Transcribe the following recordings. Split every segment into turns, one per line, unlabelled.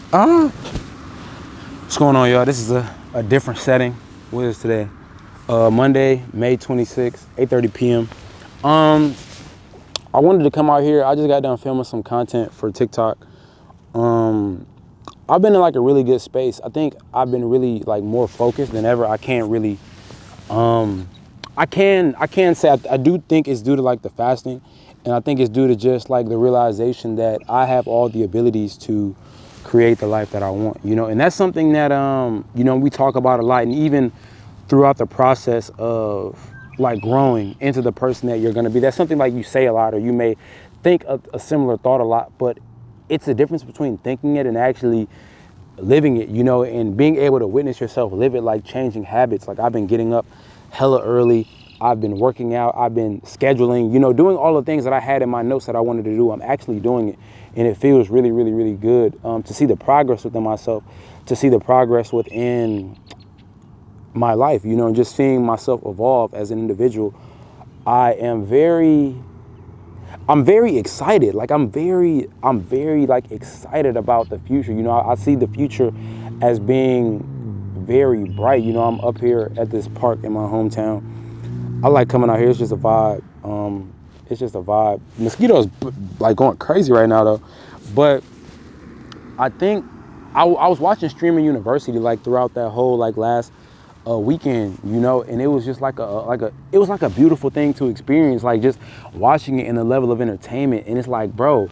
What's going on, y'all? This is a different setting. What is today? Monday, May 26th, 8:30 p.m. I wanted to come out here. I just got done filming some content for TikTok. I've been in like a really good space. I think I've been really like more focused than ever. I can't really, I can say I do think it's due to like the fasting, and I think it's due to just like the realization that I have all the abilities to create the life that I want, and that's something that we talk about a lot, and even throughout the process of like growing into the person that you're going to be. That's something like you say a lot, or you may think a similar thought a lot, but it's the difference between thinking it and actually living it, and being able to witness yourself live it, like changing habits. Like I've been getting up hella early. I've been working out. I've been scheduling, doing all the things that I had in my notes that I wanted to do. I'm actually doing it. And it feels really, really, really good to see the progress within myself, to see the progress within my life, and just seeing myself evolve as an individual. I'm very excited. Like I'm very like excited about the future. I see the future as being very bright. I'm up here at this park in my hometown. I like coming out here. It's just a vibe. It's just a vibe. Mosquitoes like going crazy right now though. But I think I was watching Streaming University like throughout that whole like last weekend, and it was just like it was like a beautiful thing to experience, like just watching it in the level of entertainment. And it's like, bro,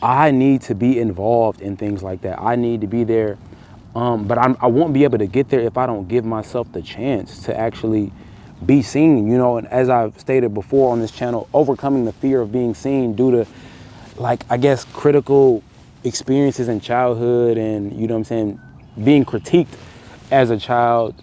I need to be involved in things like that. I need to be there, but I won't be able to get there if I don't give myself the chance to actually be seen, and as I've stated before on this channel, overcoming the fear of being seen due to like, I guess, critical experiences in childhood, and what I'm saying, being critiqued as a child.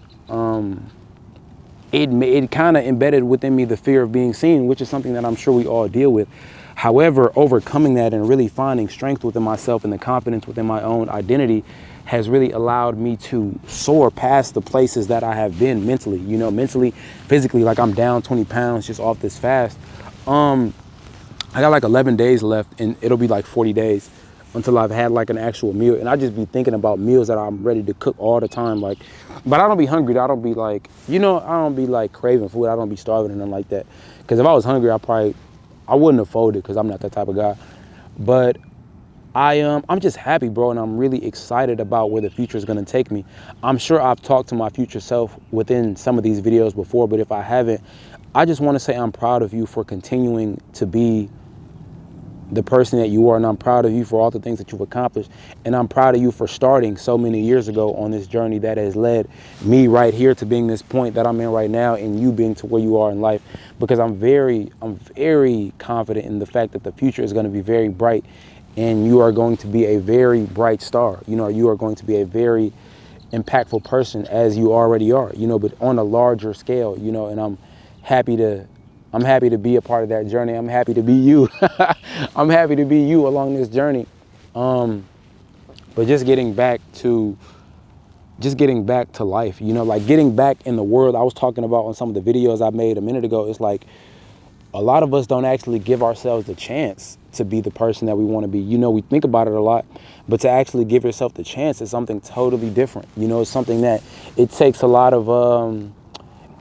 It kind of embedded within me the fear of being seen, which is something that I'm sure we all deal with. However, overcoming that and really finding strength within myself and the confidence within my own identity has really allowed me to soar past the places that I have been mentally, mentally, physically. Like I'm down 20 pounds just off this fast. I got like 11 days left, and it'll be like 40 days until I've had like an actual meal. And I just be thinking about meals that I'm ready to cook all the time. Like, but I don't be hungry. I don't be like, I don't be like craving food. I don't be starving or nothing like that. Because if I was hungry, I wouldn't have folded, because I'm not that type of guy. But I'm just happy, bro, and I'm really excited about where the future is going to take me. I'm sure I've talked to my future self within some of these videos before, but if I haven't, I just want to say I'm proud of you for continuing to be the person that you are, and I'm proud of you for all the things that you've accomplished, and I'm proud of you for starting so many years ago on this journey that has led me right here to being this point that I'm in right now, and you being to where you are in life, because I'm very confident in the fact that the future is going to be very bright, and you are going to be a very bright star. You are going to be a very impactful person, as you already are, but on a larger scale, and I'm happy to be a part of that journey. I'm happy to be you. I'm happy to be you along this journey. But just getting back to life, like getting back in the world I was talking about on some of the videos I made a minute ago. It's like a lot of us don't actually give ourselves the chance to be the person that we want to be. We think about it a lot, but to actually give yourself the chance is something totally different. It's something that it takes a lot of,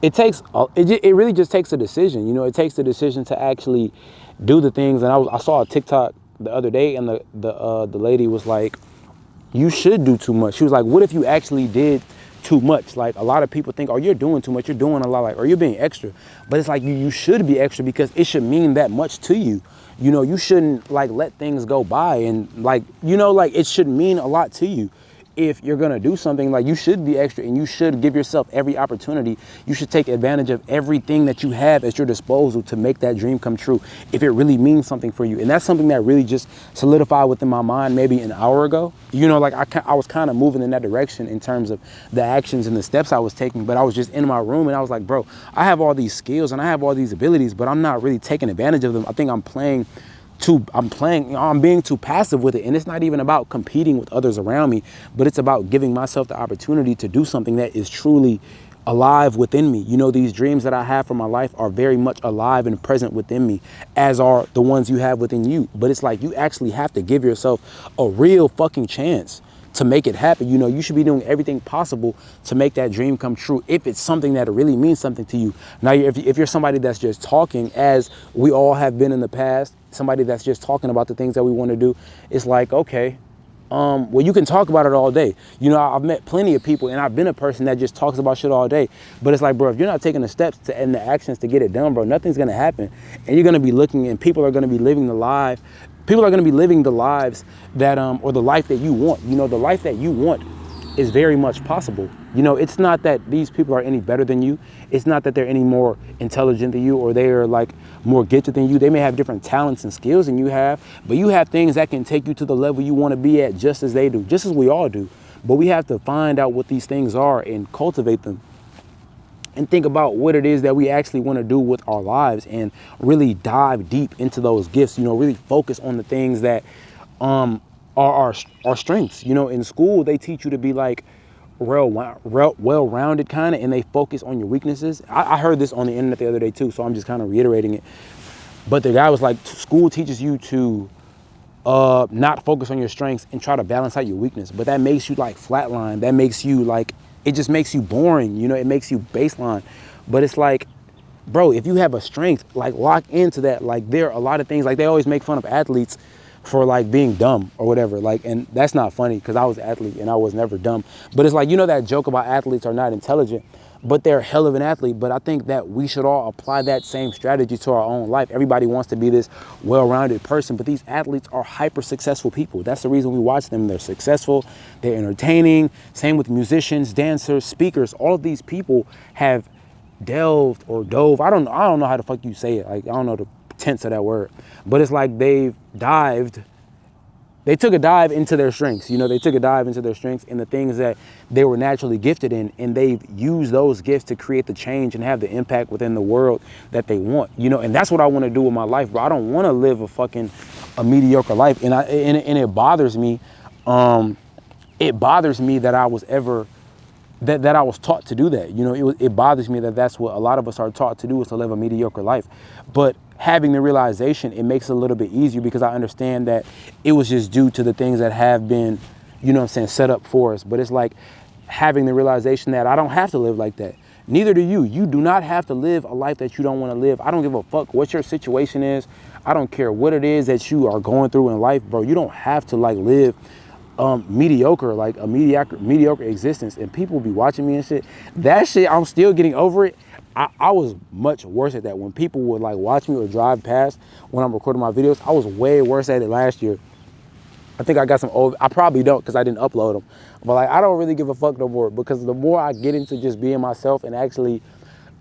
it really just takes a decision. It takes the decision to actually do the things. And I saw a TikTok the other day, and the lady was like, you should do too much. She was like, what if you actually did too much? Like, a lot of people think, oh, you're doing too much, you're doing a lot, like, or you're being extra. But it's like, you should be extra, because it should mean that much to you. You shouldn't like let things go by, and like, like it should mean a lot to you. If you're gonna do something, like, you should be extra, and you should give yourself every opportunity. You should take advantage of everything that you have at your disposal to make that dream come true, if it really means something for you. And that's something that really just solidified within my mind maybe an hour ago. Like I was kind of moving in that direction in terms of the actions and the steps I was taking, but I was just in my room, and I was like, bro, I have all these skills and I have all these abilities, but I'm not really taking advantage of them. I think I'm being too passive with it. And it's not even about competing with others around me, but it's about giving myself the opportunity to do something that is truly alive within me. These dreams that I have for my life are very much alive and present within me, as are the ones you have within you. But it's like, you actually have to give yourself a real fucking chance to make it happen. You know, you should be doing everything possible to make that dream come true if it's something that really means something to you. Now, if you're somebody that's just talking, as we all have been in the past, somebody that's just talking about the things that we want to do, it's like, okay, well, you can talk about it all day. You know, I've met plenty of people, and I've been a person that just talks about shit all day. But it's like, bro, if you're not taking the steps and the actions to get it done, bro, nothing's going to happen. And you're going to be looking, and people are going to be living the life. People are going to be living the lives that, or the life that you want. You know, the life that you want is very much possible. You know, it's not that these people are any better than you. It's not that they're any more intelligent than you, or they are like more gifted than you. They may have different talents and skills than you have, but you have things that can take you to the level you want to be at, just as they do, just as we all do. But we have to find out what these things are and cultivate them, and think about what it is that we actually want to do with our lives, and really dive deep into those gifts. You know, really focus on the things that are our strengths. You know, in school they teach you to be like well-rounded kind of, and they focus on your weaknesses. I heard this on the internet the other day too, so I'm just kind of reiterating it. But the guy was like, school teaches you to not focus on your strengths and try to balance out your weakness, but that makes you like flatline. That makes you like, it just makes you boring. You know, it makes you baseline. But it's like, bro, if you have a strength, like lock into that. Like, there are a lot of things, like they always make fun of athletes for like being dumb or whatever, like, and that's not funny because I was an athlete and I was never dumb. But it's like, you know, that joke about athletes are not intelligent, but they're a hell of an athlete. But I think that we should all apply that same strategy to our own life. Everybody wants to be this well-rounded person, but these athletes are hyper successful people. That's the reason we watch them. They're successful, they're entertaining. Same with musicians, dancers, speakers. All of these people have delved or dove. I don't know how the fuck you say it. Like, I don't know the tense of that word, but it's like they took a dive into their strengths. You know, they took a dive into their strengths and the things that they were naturally gifted in, and they've used those gifts to create the change and have the impact within the world that they want. You know, and that's what I want to do with my life, bro. I don't want to live a mediocre life, and it bothers me. It bothers me that I was ever that I was taught to do that. You know, it bothers me that that's what a lot of us are taught to do, is to live a mediocre life. But having the realization, it makes it a little bit easier, because I understand that it was just due to the things that have been, you know what I'm saying, set up for us. But it's like having the realization that I don't have to live like that. Neither do you. You do not have to live a life that you don't want to live. I don't give a fuck what your situation is. I don't care what it is that you are going through in life, bro. You don't have to like live mediocre, like a mediocre existence. And people be watching me and shit. That shit, I'm still getting over it. I was much worse at that. When people would like watch me or drive past when I'm recording my videos, I was way worse at it last year. I think I got some old, I probably don't because I didn't upload them. But like, I don't really give a fuck no more, because the more I get into just being myself and actually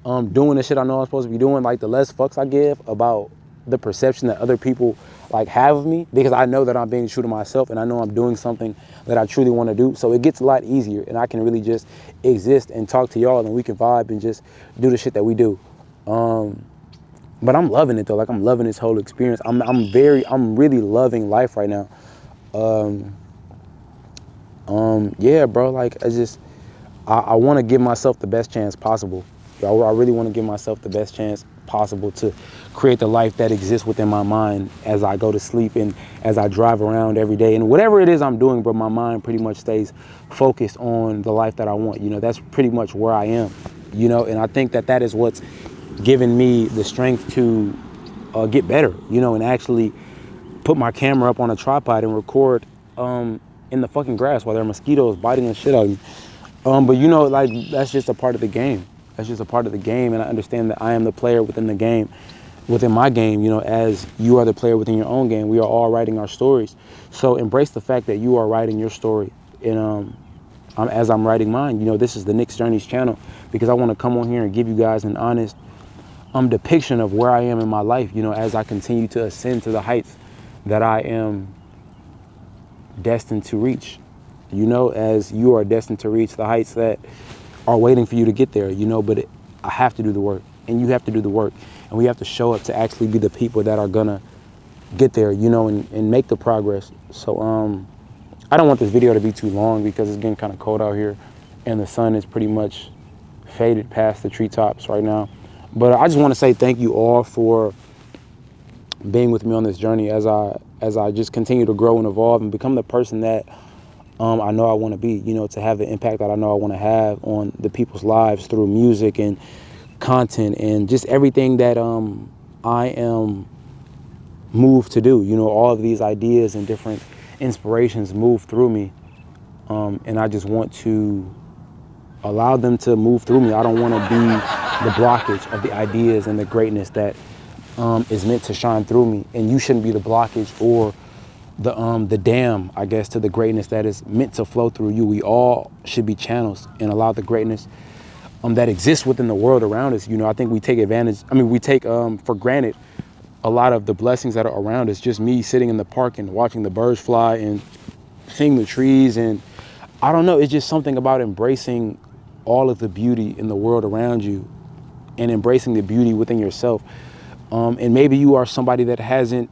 doing the shit I know I'm supposed to be doing, like the less fucks I give about the perception that other people like have of me, because I know that I'm being true to myself and I know I'm doing something that I truly want to do. So it gets a lot easier, and I can really just exist and talk to y'all, and we can vibe and just do the shit that we do. But I'm loving it though. Like, I'm loving this whole experience. I'm really loving life right now. Yeah, bro, like I want to give myself the best chance possible. I really want to give myself the best chance possible to create the life that exists within my mind as I go to sleep and as I drive around every day. And whatever it is I'm doing, bro, my mind pretty much stays focused on the life that I want. You know, that's pretty much where I am, you know, and I think that is what's given me the strength to get better, you know, and actually put my camera up on a tripod and record in the fucking grass while there are mosquitoes biting the shit out of me. But you know, like, that's just a part of the game. That's just a part of the game, and I understand that I am the player within the game, within my game, you know, as you are the player within your own game. We are all writing our stories. So embrace the fact that you are writing your story, and as I'm writing mine. You know, this is the Nick's Journeys channel, because I want to come on here and give you guys an honest depiction of where I am in my life, you know, as I continue to ascend to the heights that I am destined to reach. You know, as you are destined to reach the heights that are waiting for you to get there, you know, but I have to do the work, and you have to do the work, and we have to show up to actually be the people that are gonna get there, you know, and make the progress. So I don't want this video to be too long, because it's getting kind of cold out here and the sun is pretty much faded past the treetops right now. But I just want to say thank you all for being with me on this journey as I just continue to grow and evolve and become the person that I know I want to be, you know, to have the impact that I know I want to have on the people's lives through music and content and just everything that I am moved to do. You know, all of these ideas and different inspirations move through me, and I just want to allow them to move through me. I don't want to be the blockage of the ideas and the greatness that is meant to shine through me. And you shouldn't be the blockage or the dam, I guess, to the greatness that is meant to flow through you. We all should be channels and allow the greatness that exists within the world around us. You know, I think we take advantage. I mean, we take for granted a lot of the blessings that are around us. Just me sitting in the park and watching the birds fly and seeing the trees, and I don't know, it's just something about embracing all of the beauty in the world around you and embracing the beauty within yourself. And maybe you are somebody that hasn't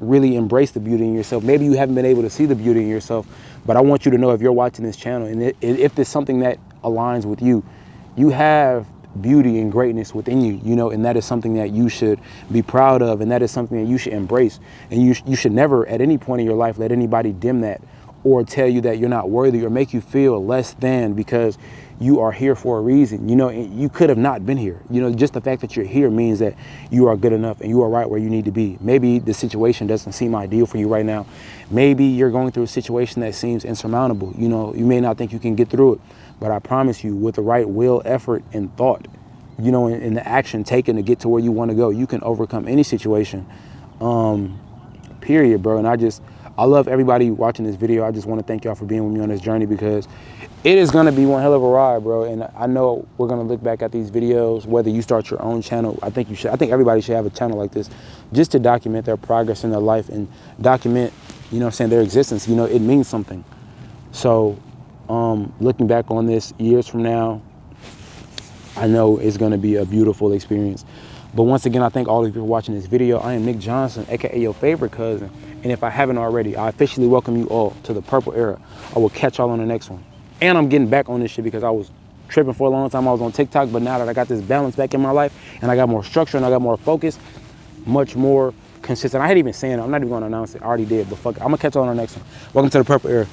really embraced the beauty in yourself. Maybe you haven't been able to see the beauty in yourself, but I want you to know, if you're watching this channel and if there's something that aligns with you, you have beauty and greatness within you, you know, and that is something that you should be proud of, and that is something that you should embrace. And you should never at any point in your life let anybody dim that or tell you that you're not worthy or make you feel less than, because you are here for a reason. You know, you could have not been here. You know, just the fact that you're here means that you are good enough and you are right where you need to be. Maybe the situation doesn't seem ideal for you right now. Maybe you're going through a situation that seems insurmountable. You know, you may not think you can get through it, but I promise you, with the right will, effort, and thought, you know, and the action taken to get to where you want to go, you can overcome any situation. Period, bro. And I love everybody watching this video. I just want to thank y'all for being with me on this journey, because it is going to be one hell of a ride, bro. And I know we're going to look back at these videos, whether you start your own channel. I think everybody should have a channel like this just to document their progress in their life and document, you know what I'm saying, their existence. You know, it means something. So looking back on this years from now, I know it's going to be a beautiful experience. But once again, I thank all of you for watching this video. I am Nick Johnson, aka your favorite cousin. And if I haven't already, I officially welcome you all to the Purple Era. I will catch y'all on the next one. And I'm getting back on this shit because I was tripping for a long time. I was on TikTok, but now that I got this balance back in my life and I got more structure and I got more focus, much more consistent. I ain't even saying it. I'm not even going to announce it. I already did, but fuck it. I'm going to catch y'all on the next one. Welcome to the Purple Era.